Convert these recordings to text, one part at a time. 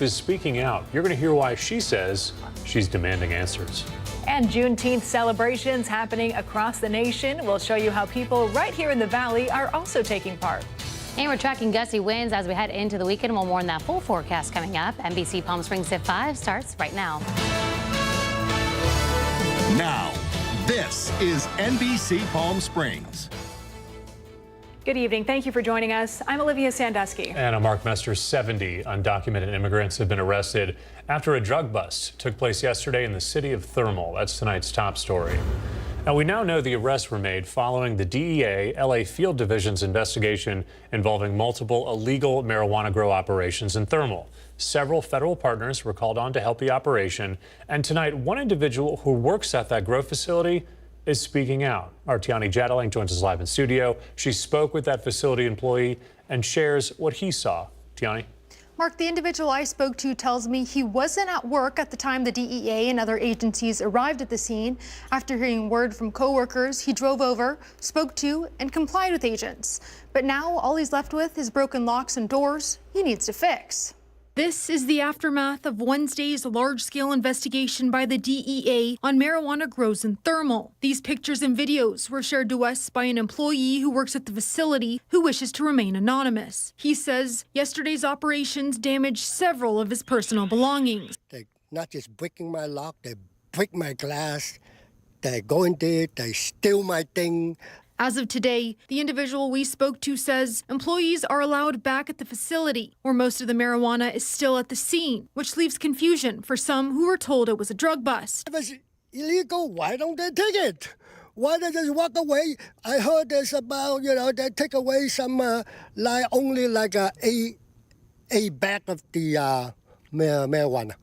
Is speaking out. You're going to hear why she says she's demanding answers. And Juneteenth celebrations happening across the nation. We'll show you how people right here in the Valley are also taking part. And we're tracking gusty winds as we head into the weekend. We'll more on that full forecast coming up. NBC Palm Springs at 5 starts right now. Now, this is NBC Palm Springs. Good evening. Thank you for joining us. I'm Olivia Sandusky. And I'm Mark Mester. 70 undocumented immigrants have been arrested after a drug bust took place yesterday in the city of Thermal. That's tonight's top story. Now, we now know the arrests were made following the DEA LA Field Division's investigation involving multiple illegal marijuana grow operations in Thermal. Several federal partners were called on to help the operation. And tonight, one individual who works at that grow facility is speaking out. Our Tiani Jadaling joins us live in studio. She spoke with that facility employee and shares what he saw. Tiani? Mark, the individual I spoke to tells me he wasn't at work at the time the DEA and other agencies arrived at the scene. After hearing word from coworkers, he drove over, spoke to, and complied with agents. But now all he's left with is broken locks and doors he needs to fix. This is the aftermath of Wednesday's large-scale investigation by the DEA on marijuana grows in Thermal. These pictures and videos were shared to us by an employee who works at the facility who wishes to remain anonymous. He says yesterday's operations damaged several of his personal belongings. They're not just breaking my lock, they break my glass, they go in there, they steal my thing. As of today, the individual we spoke to says employees are allowed back at the facility, where most of the marijuana is still at the scene, which leaves confusion for some who were told it was a drug bust. If it's illegal, why don't they take it? Why they just walk away? I heard there's about, they take away some, only like a bag of the marijuana.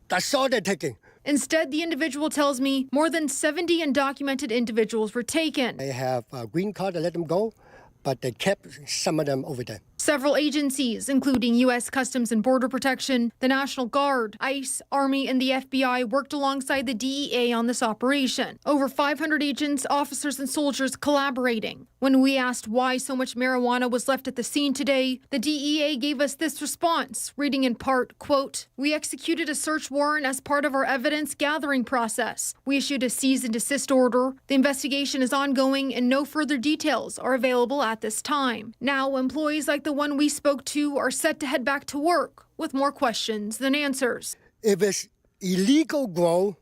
That's all they're taking. Instead, the individual tells me more than 70 undocumented individuals were taken. They have a green card to let them go, but they kept some of them over there. Several agencies, including U.S. Customs and Border Protection, the National Guard, ICE, Army, and the FBI, worked alongside the DEA on this operation. Over 500 agents, officers, and soldiers collaborating. When we asked why so much marijuana was left at the scene today, the DEA gave us this response, reading in part, quote, "We executed a search warrant as part of our evidence gathering process. We issued a cease and desist order. The investigation is ongoing and no further details are available at this time." Now, employees like the one we spoke to are set to head back to work with more questions than answers. If it's illegal grow,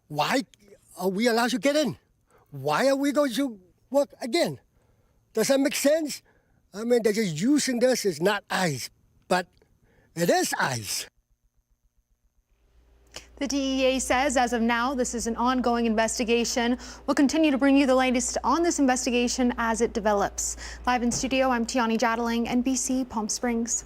why are we allowed to get in? Why are we going to work again? Does that make sense? I mean, they're just using this. It's not ice, but it is ice. The DEA says as of now, this is an ongoing investigation. We'll continue to bring you the latest on this investigation as it develops. Live in studio, I'm Tiani Jadaling, NBC Palm Springs.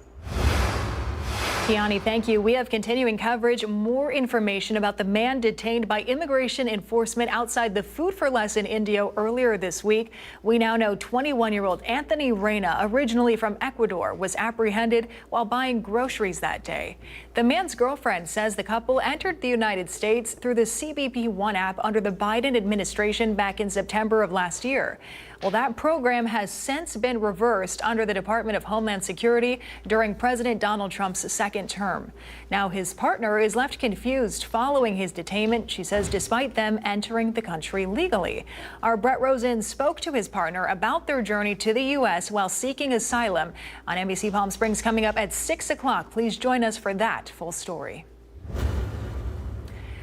Tiani, thank you. We have continuing coverage. More information about the man detained by immigration enforcement outside the Food for Less in Indio earlier this week. We now know 21-year-old Anthony Reyna, originally from Ecuador, was apprehended while buying groceries that day. The man's girlfriend says the couple entered the United States through the CBP One app under the Biden administration back in September of last year. Well, that program has since been reversed under the Department of Homeland Security during President Donald Trump's second term. Now his partner is left confused following his detainment, she says, despite them entering the country legally. Our Brett Rosen spoke to his partner about their journey to the U.S. while seeking asylum on NBC Palm Springs coming up at 6 o'clock. Please join us for that full story.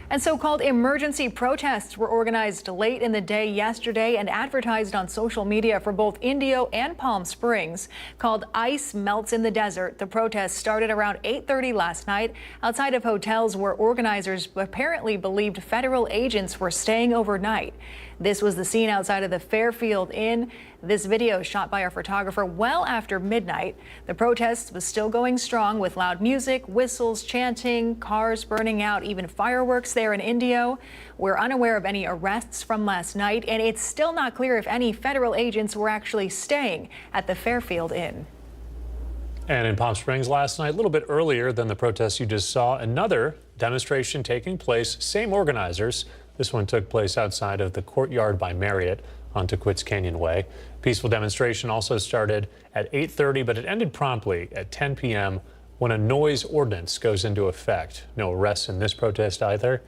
And so-called emergency protests were organized late in the day yesterday and advertised on social media for both Indio and Palm Springs. Called Ice Melts in the Desert, the protests started around 8:30 last night outside of hotels where organizers apparently believed federal agents were staying overnight. This was the scene outside of the Fairfield Inn. This video shot by our photographer well after midnight. The protest was still going strong with loud music, whistles, chanting, cars burning out, even fireworks there in Indio. We're unaware of any arrests from last night, and it's still not clear if any federal agents were actually staying at the Fairfield Inn. And in Palm Springs last night, a little bit earlier than the protest you just saw, another demonstration taking place, same organizers. This one took place outside of the Courtyard by Marriott on Tequitz Canyon Way. Peaceful demonstration also started at 8:30, but it ended promptly at 10 p.m. when a noise ordinance goes into effect. No arrests in this protest either.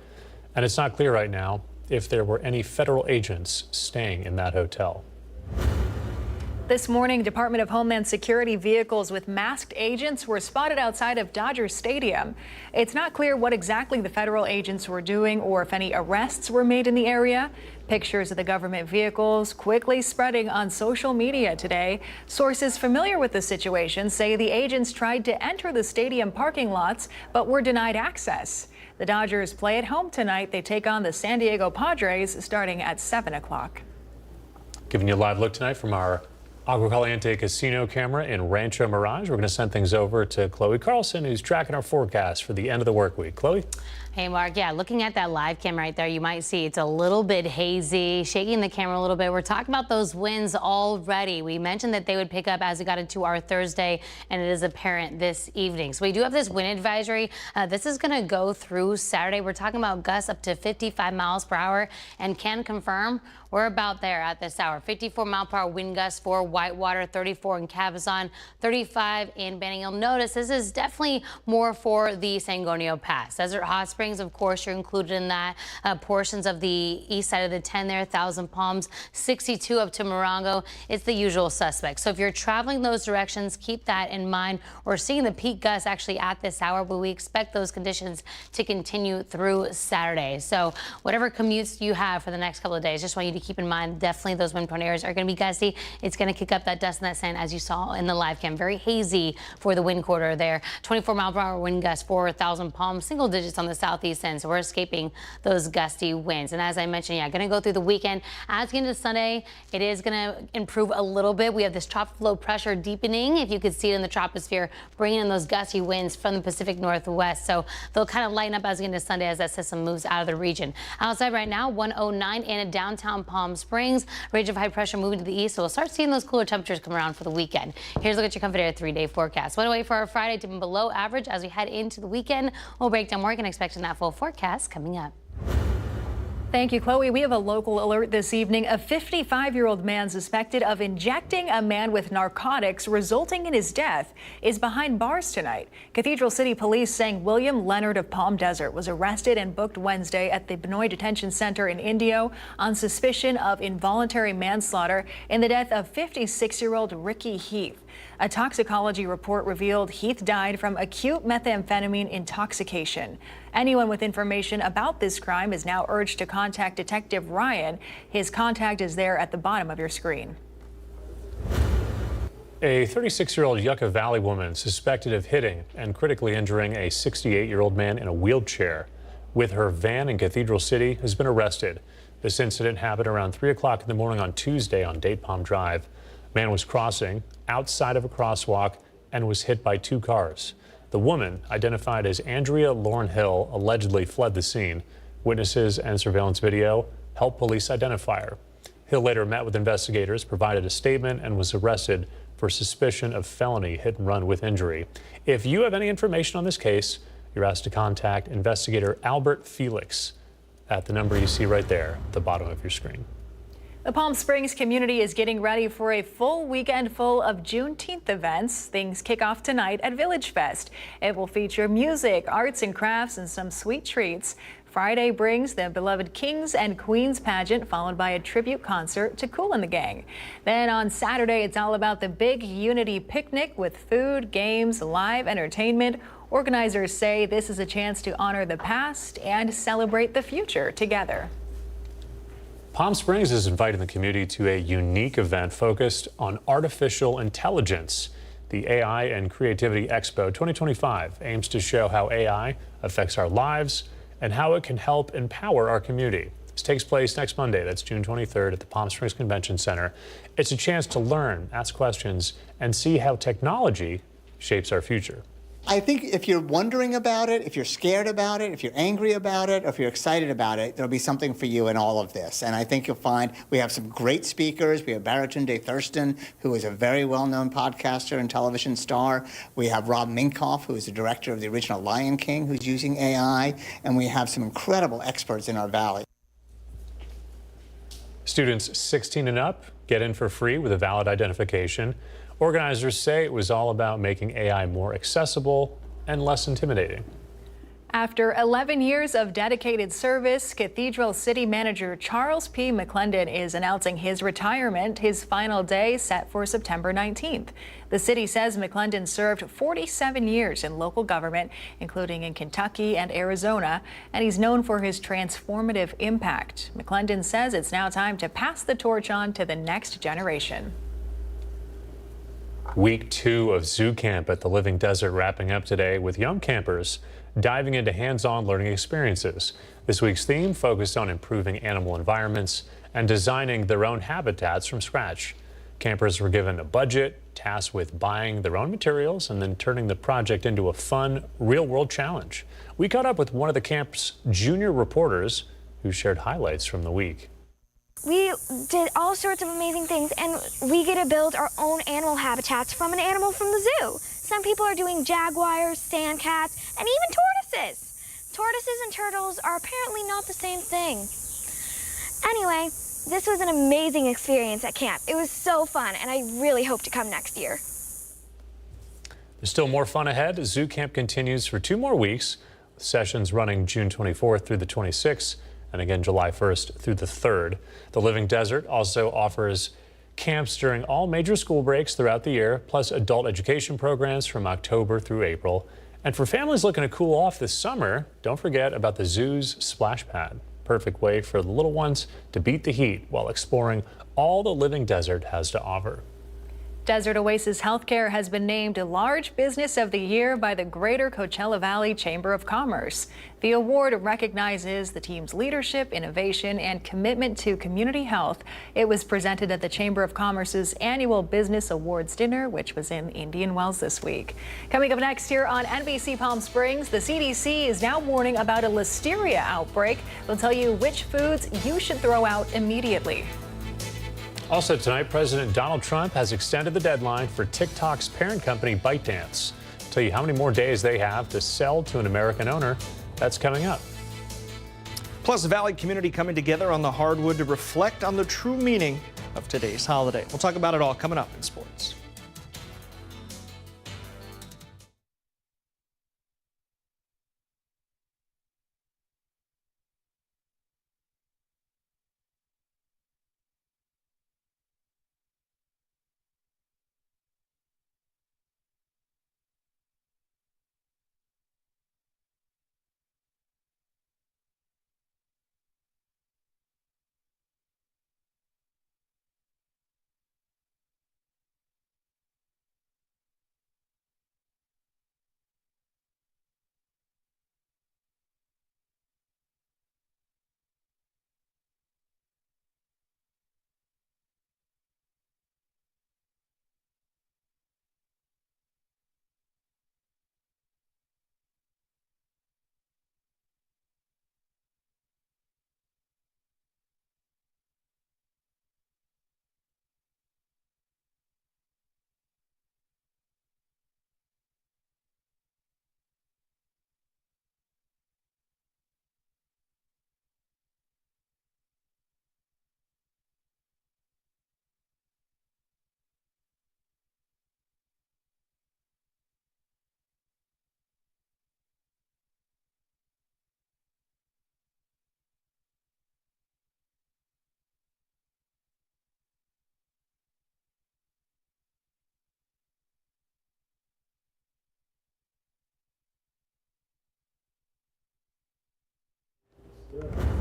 And it's not clear right now if there were any federal agents staying in that hotel. This morning, Department of Homeland Security vehicles with masked agents were spotted outside of Dodger Stadium. It's not clear what exactly the federal agents were doing or if any arrests were made in the area. Pictures of the government vehicles quickly spreading on social media today. Sources familiar with the situation say the agents tried to enter the stadium parking lots but were denied access. The Dodgers play at home tonight. They take on the San Diego Padres starting at 7 o'clock. Giving you a live look tonight from our Agua Caliente Casino camera in Rancho Mirage. We're going to send things over to Chloe Carlson, who's tracking our forecast for the end of the work week. Chloe? Hey, Mark. Yeah, looking at that live cam right there, you might see it's a little bit hazy, shaking the camera a little bit. We're talking about those winds already. We mentioned that they would pick up as we got into our Thursday, and it is apparent this evening. So we do have this wind advisory. This is going to go through Saturday. We're talking about gusts up to 55 miles per hour, and can confirm we're about there at this hour. 54-mile-per-hour wind gusts for Whitewater, 34 in Cabazon, 35 in Banning. You'll notice this is definitely more for the Sangonio Pass. Desert Hot Springs, of course, you're included in that. Portions of the east side of the 10 there, Thousand Palms, 62 up to Morongo. It's the usual suspects. So if you're traveling those directions, keep that in mind. We're seeing the peak gusts actually at this hour, but we expect those conditions to continue through Saturday. So whatever commutes you have for the next couple of days, just want you to keep in mind, definitely those wind-prone areas are going to be gusty. It's going to kick up that dust and that sand, as you saw in the live cam. Very hazy for the wind quarter there. 24-mile-per-hour wind gusts for Thousand Palms, single digits on the southeast end. So we're escaping those gusty winds. And as I mentioned, yeah, going to go through the weekend. As we get into Sunday, it is going to improve a little bit. We have this tropical low pressure deepening, if you could see it in the troposphere, bringing in those gusty winds from the Pacific Northwest. So they'll kind of lighten up as we get into Sunday as that system moves out of the region. Outside right now, 109 in downtown Palm Springs. Ridge of high pressure moving to the east, so we'll start seeing those cooler temperatures come around for the weekend. Here's a look at your Comfort Air 3-day forecast. One away for our Friday, dipping below average as we head into the weekend. We'll break down more and expecting that full forecast coming up. Thank you, Chloe. We have a local alert this evening. A 55-year-old man suspected of injecting a man with narcotics, resulting in his death, is behind bars tonight. Cathedral City Police saying William Leonard of Palm Desert was arrested and booked Wednesday at the Benoit Detention Center in Indio on suspicion of involuntary manslaughter in the death of 56-year-old Ricky Heath. A toxicology report revealed Heath died from acute methamphetamine intoxication. Anyone with information about this crime is now urged to contact Detective Ryan. His contact is there at the bottom of your screen. A 36-year-old Yucca Valley woman suspected of hitting and critically injuring a 68-year-old man in a wheelchair with her van in Cathedral City has been arrested. This incident happened around 3 o'clock in the morning on Tuesday on Date Palm Drive. The man was crossing outside of a crosswalk and was hit by two cars. The woman, identified as Andrea Lauren Hill, allegedly fled the scene. Witnesses and surveillance video helped police identify her. Hill later met with investigators, provided a statement, and was arrested for suspicion of felony hit and run with injury. If you have any information on this case, you're asked to contact investigator Albert Felix at the number you see right there at the bottom of your screen. The Palm Springs community is getting ready for a full weekend full of Juneteenth events. Things kick off tonight at Village Fest. It will feature music, arts and crafts, and some sweet treats. Friday brings the beloved Kings and Queens pageant, followed by a tribute concert to Kool and the Gang. Then on Saturday, it's all about the big Unity picnic with food, games, live entertainment. Organizers say this is a chance to honor the past and celebrate the future together. Palm Springs is inviting the community to a unique event focused on artificial intelligence. The AI and Creativity Expo 2025 aims to show how AI affects our lives and how it can help empower our community. This takes place next Monday, that's June 23rd at the Palm Springs Convention Center. It's a chance to learn, ask questions, and see how technology shapes our future. I think if you're wondering about it, if you're scared about it, if you're angry about it, or if you're excited about it, there'll be something for you in all of this. And I think you'll find we have some great speakers. We have Baratunde Thurston, who is a very well-known podcaster and television star. We have Rob Minkoff, who is the director of the original Lion King, who's using AI. And we have some incredible experts in our valley. Students 16 and up get in for free with a valid identification. Organizers say it was all about making AI more accessible and less intimidating. After 11 years of dedicated service, Cathedral City Manager Charles P. McClendon is announcing his retirement, his final day set for September 19th. The city says McClendon served 47 years in local government, including in Kentucky and Arizona, and he's known for his transformative impact. McClendon says it's now time to pass the torch on to the next generation. Week 2 of Zoo Camp at the Living Desert wrapping up today with young campers diving into hands-on learning experiences. This week's theme focused on improving animal environments and designing their own habitats from scratch. Campers were given a budget, tasked with buying their own materials, and then turning the project into a fun, real-world challenge. We caught up with one of the camp's junior reporters who shared highlights from the week. We did all sorts of amazing things, and we get to build our own animal habitats from an animal from the zoo. Some people are doing jaguars, sand cats, and even tortoises. Tortoises and turtles are apparently not the same thing. Anyway, this was an amazing experience at camp. It was so fun, and I really hope to come next year. There's still more fun ahead. Zoo Camp continues for 2 more weeks, with sessions running June 24th through the 26th, and again July 1st through the 3rd. The Living Desert also offers camps during all major school breaks throughout the year, plus adult education programs from October through April. And for families looking to cool off this summer, don't forget about the zoo's splash pad. Perfect way for the little ones to beat the heat while exploring all the Living Desert has to offer. Desert Oasis Healthcare has been named Large Business of the Year by the Greater Coachella Valley Chamber of Commerce. The award recognizes the team's leadership, innovation, and commitment to community health. It was presented at the Chamber of Commerce's annual Business Awards dinner, which was in Indian Wells this week. Coming up next here on NBC Palm Springs, the CDC is now warning about a listeria outbreak. They'll tell you which foods you should throw out immediately. Also tonight, President Donald Trump has extended the deadline for TikTok's parent company ByteDance. I'll tell you how many more days they have to sell to an American owner. That's coming up. Plus, the Valley community coming together on the hardwood to reflect on the true meaning of today's holiday. We'll talk about it all coming up in sports.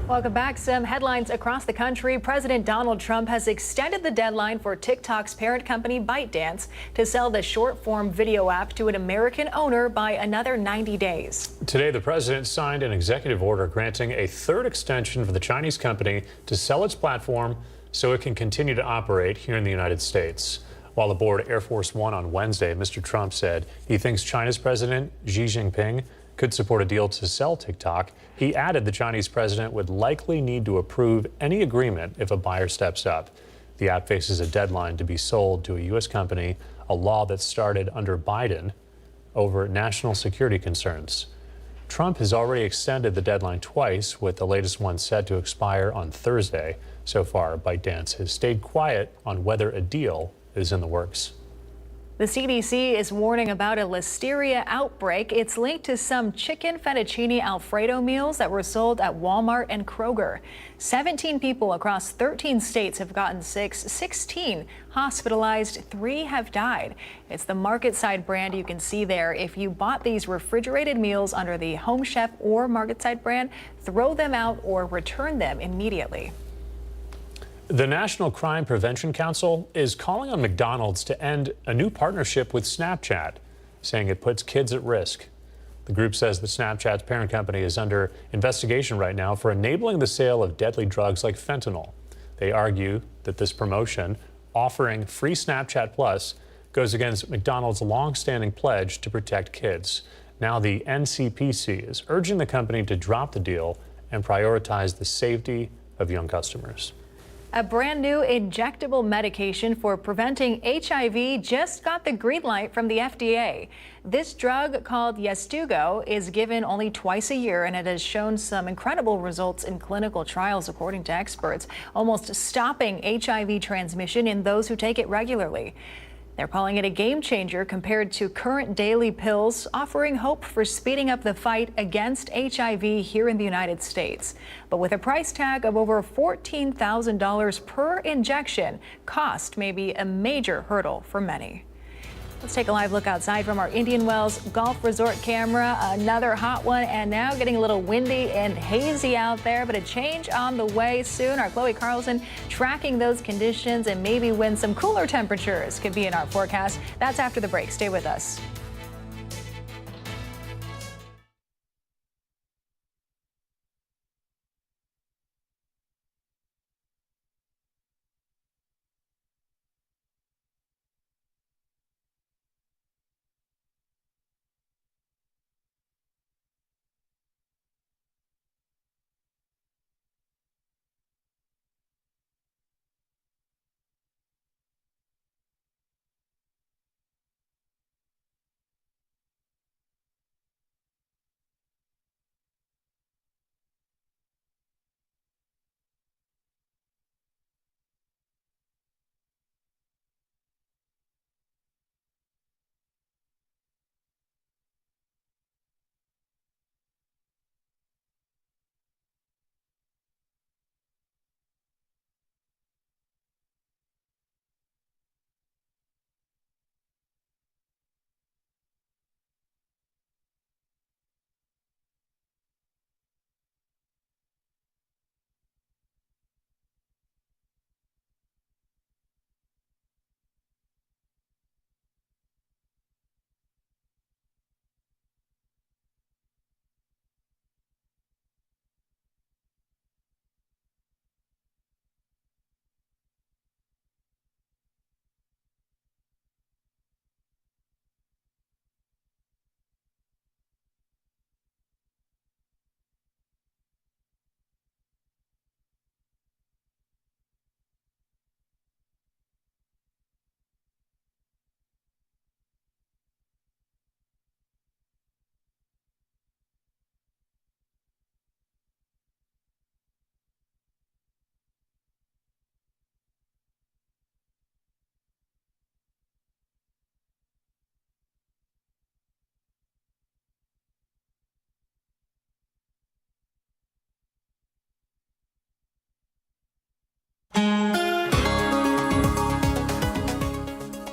Welcome back. Some headlines across the country. President Donald Trump has extended the deadline for TikTok's parent company ByteDance to sell the short-form video app to an American owner by another 90 days. Today, the president signed an executive order granting a 3rd extension for the Chinese company to sell its platform so it can continue to operate here in the United States. While aboard Air Force One on Wednesday, Mr. Trump said he thinks China's President Xi Jinping could support a deal to sell TikTok. He added the Chinese president would likely need to approve any agreement if a buyer steps up. The app faces a deadline to be sold to a U.S. company, a law that started under Biden over national security concerns. Trump has already extended the deadline twice, with the latest one set to expire on Thursday. So far, ByteDance has stayed quiet on whether a deal is in the works. The CDC is warning about a listeria outbreak. It's linked to some chicken fettuccine Alfredo meals that were sold at Walmart and Kroger. 17 people across 13 states have gotten sick, 16 hospitalized, 3 have died. It's the Market Side brand you can see there. If you bought these refrigerated meals under the Home Chef or Market Side brand, throw them out or return them immediately. The National Crime Prevention Council is calling on McDonald's to end a new partnership with Snapchat, saying it puts kids at risk. The group says that Snapchat's parent company is under investigation right now for enabling the sale of deadly drugs like fentanyl. They argue that this promotion, offering free Snapchat Plus, goes against McDonald's long-standing pledge to protect kids. Now the NCPC is urging the company to drop the deal and prioritize the safety of young customers. A brand new injectable medication for preventing HIV just got the green light from the FDA. This drug, called Yeztugo, is given only twice a year, and it has shown some incredible results in clinical trials, according to experts, almost stopping HIV transmission in those who take it regularly. They're calling it a game changer compared to current daily pills, offering hope for speeding up the fight against HIV here in the United States. But with a price tag of over $14,000 per injection, cost may be a major hurdle for many. Let's take a live look outside from our Indian Wells Golf Resort camera. Another hot one, and now getting a little windy and hazy out there, but a change on the way soon. Our Chloe Carlson tracking those conditions, and maybe when some cooler temperatures could be in our forecast. That's after the break. Stay with us.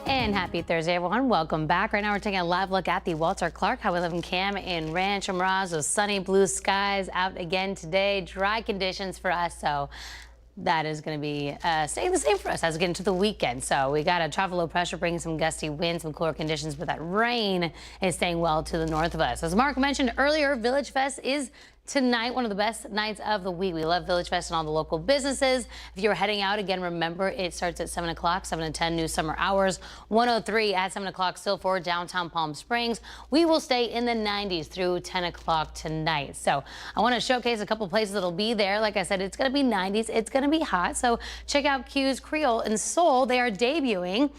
And happy Thursday, everyone. Welcome back. Right now, we're taking a live look at the Walter Clark Highway 11 cam in Rancho Mirage. Those sunny blue skies out again today. Dry conditions for us, so that is going to be staying the same for us as we get into the weekend. So we got a trough low pressure bringing some gusty winds, some cooler conditions, but that rain is staying well to the north of us. As Mark mentioned earlier, Village Fest is tonight, one of the best nights of the week. We love Village Fest and all the local businesses. If you're heading out, again, remember it starts at 7 o'clock, 7 to 10, new summer hours. 103 at 7 o'clock, still for downtown Palm Springs. We will stay in the 90s through 10 o'clock tonight. So I want to showcase a couple places that'll be there. Like I said, it's going to be 90s. It's going to be hot. So check out Q's Creole and Soul. They are debuting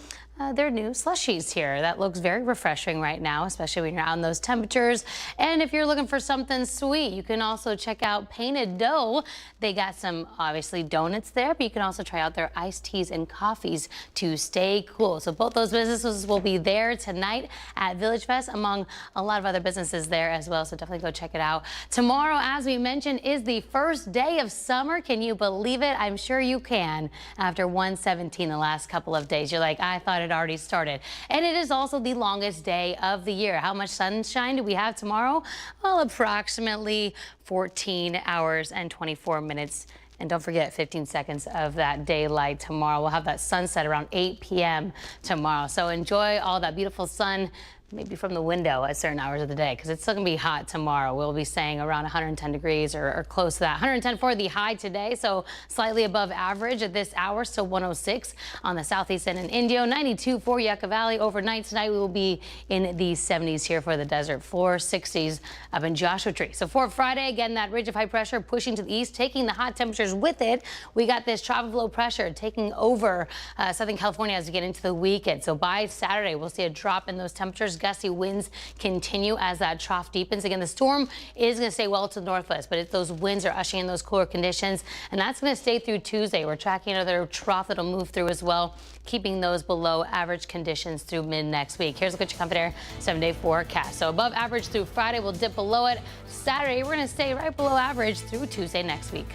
their new slushies here. That looks very refreshing right now, especially when you're out in those temperatures. And if you're looking for something sweet, you can also check out Painted Dough. They got some, obviously, donuts there, but you can also try out their iced teas and coffees to stay cool. So both those businesses will be there tonight at Village Fest, among a lot of other businesses there as well. So definitely go check it out. Tomorrow, as we mentioned, is the first day of summer. Can you believe it? I'm sure you can. After 117 the last couple of days, you're like, I thought it already started. And it is also the longest day of the year. How much sunshine do we have tomorrow? Well, approximately 14 hours and 24 minutes. And don't forget 15 seconds of that daylight tomorrow. We'll have that sunset around 8 p.m. tomorrow. So enjoy all that beautiful sun, maybe from the window at certain hours of the day, because it's still gonna be hot tomorrow. We'll be saying around 110 degrees or close to that. 110 for the high today, so slightly above average at this hour, so 106 on the southeast end in Indio, 92 for Yucca Valley. Overnight tonight, we will be in the 70s here for the desert floor, 60s up in Joshua Tree. So for Friday, again, that ridge of high pressure pushing to the east, taking the hot temperatures with it. We got this tropical low pressure taking over Southern California as we get into the weekend. So by Saturday, we'll see a drop in those temperatures. Gusty winds continue as that trough deepens. Again, the storm is going to stay well to the northwest, but those winds are ushering in those cooler conditions, and that's going to stay through Tuesday. We're tracking another trough that'll move through as well, keeping those below average conditions through mid next week. Here's a look at your Comfort 7-day forecast. So above average through Friday, we'll dip below it. Saturday, we're going to stay right below average through Tuesday next week.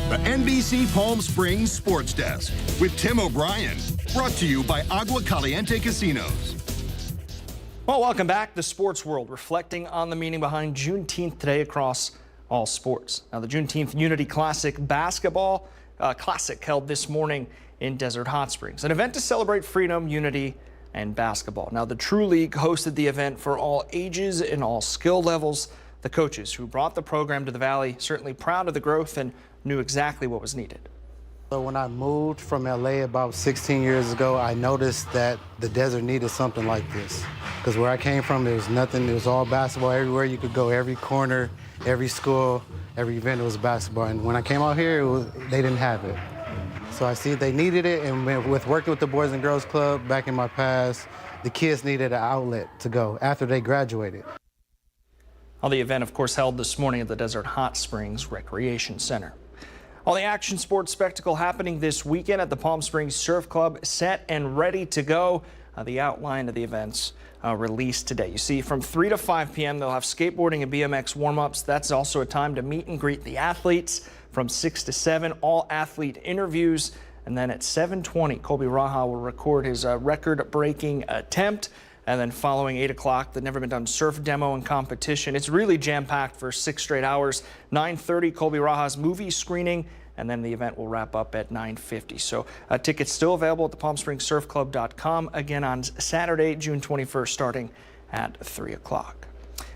The NBC Palm Springs Sports Desk with Tim O'Brien. Brought to you by Agua Caliente Casinos. Well, welcome back. The sports world reflecting on the meaning behind Juneteenth today across all sports. Now, the Juneteenth Unity Classic basketball classic held this morning in Desert Hot Springs, an event to celebrate freedom, unity, and basketball. Now, the True League hosted the event for all ages and all skill levels. The coaches who brought the program to the Valley certainly proud of the growth and knew exactly what was needed. So when I moved from LA about 16 years ago, I noticed that the desert needed something like this. Because where I came from, there was nothing. It was all basketball everywhere you could go, every corner, every school, every event, it was basketball. And when I came out here, they didn't have it. So I see they needed it, and with working with the Boys and Girls Club back in my past, the kids needed an outlet to go after they graduated. Well, the event, of course, held this morning at the Desert Hot Springs Recreation Center. All the action sports spectacle happening this weekend at the Palm Springs Surf Club, set and ready to go. The outline of the events released today. You see, from 3 to 5 p.m., they'll have skateboarding and BMX warm-ups. That's also a time to meet and greet the athletes. From 6 to 7, all athlete interviews. And then at 7:20, Colby Raha will record his record-breaking attempt. And then following 8 o'clock, the Never Been Done surf demo and competition. It's really jam-packed for 6 straight hours. 9:30, Colby Raha's movie screening, and then the event will wrap up at 9:50. So tickets still available at the PalmSpringsSurfClub.com. Again on Saturday, June 21st, starting at 3 o'clock.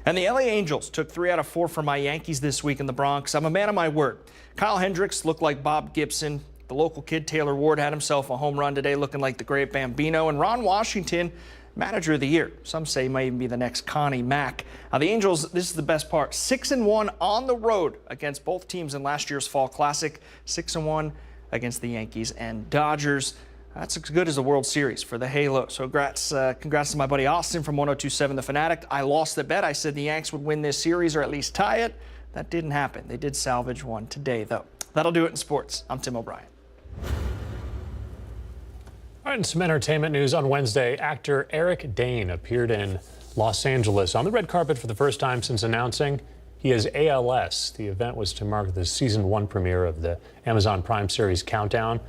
And the LA Angels took 3 out of 4 from my Yankees this week in the Bronx. I'm a man of my word. Kyle Hendricks looked like Bob Gibson. The local kid Taylor Ward had himself a home run today, looking like the great Bambino. And Ron Washington, Manager of the Year. Some say he might even be the next Connie Mack. Now the Angels, this is the best part, 6-1 on the road against both teams in last year's Fall Classic. 6-1 against the Yankees and Dodgers. That's as good as the World Series for the Halo. So congrats to my buddy Austin from 102.7 The Fanatic. I lost the bet. I said the Yanks would win this series or at least tie it. That didn't happen. They did salvage one today, though. That'll do it in sports. I'm Tim O'Brien. All right, and some entertainment news on Wednesday. Actor Eric Dane appeared in Los Angeles on the red carpet for the first time since announcing he has ALS. The event was to mark the season 1 premiere of the Amazon Prime series Countdown,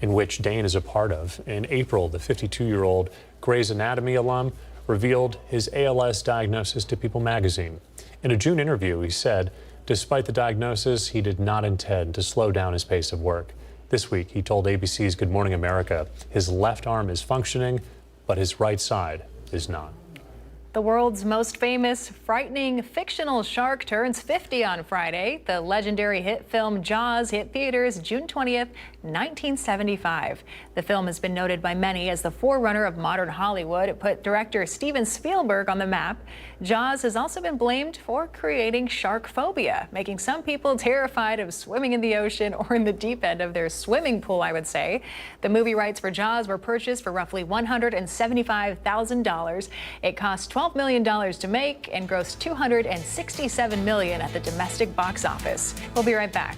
in which Dane is a part of. In April, the 52-year-old Grey's Anatomy alum revealed his ALS diagnosis to People magazine. In a June interview, he said, despite the diagnosis, he did not intend to slow down his pace of work. This week, he told ABC's Good Morning America his left arm is functioning, but his right side is not. The world's most famous, frightening, fictional shark turns 50 on Friday. The legendary hit film Jaws hit theaters June 20th, 1975. The film has been noted by many as the forerunner of modern Hollywood. It put director Steven Spielberg on the map. Jaws has also been blamed for creating shark phobia, making some people terrified of swimming in the ocean or in the deep end of their swimming pool, I would say. The movie rights for Jaws were purchased for roughly $175,000. It cost $12 million to make and grossed $267 million at the domestic box office. We'll be right back.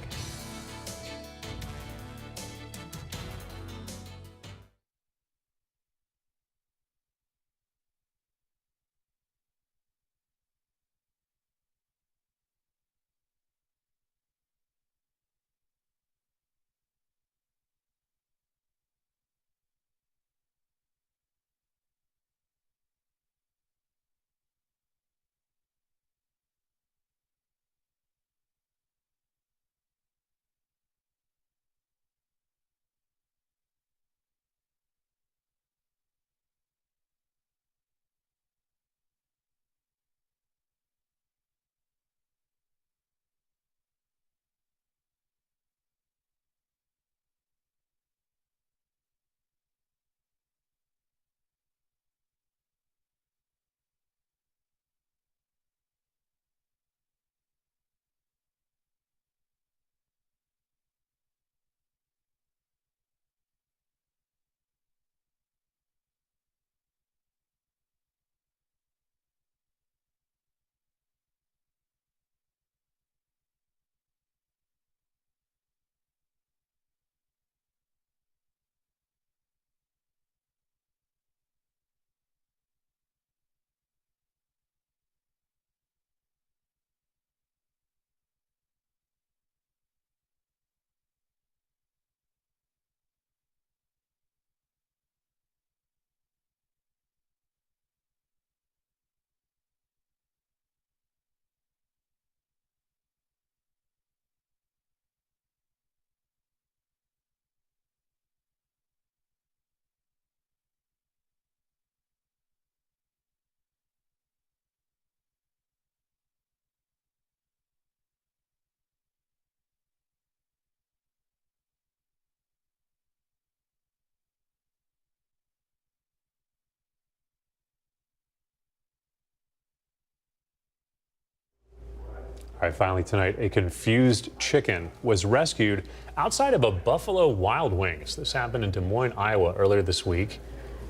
All right, finally tonight, a confused chicken was rescued outside of a Buffalo Wild Wings. This happened in Des Moines, Iowa earlier this week.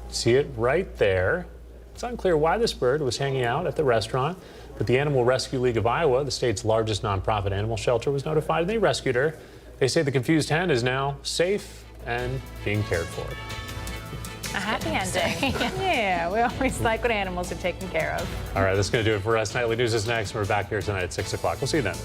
See it right there. It's unclear why this bird was hanging out at the restaurant, but the Animal Rescue League of Iowa, the state's largest nonprofit animal shelter, was notified and they rescued her. They say the confused hen is now safe and being cared for. A happy ending. Yeah, we always like when animals are taken care of. All right, that's going to do it for us. Nightly News is next. We're back here tonight at 6 o'clock. We'll see you then.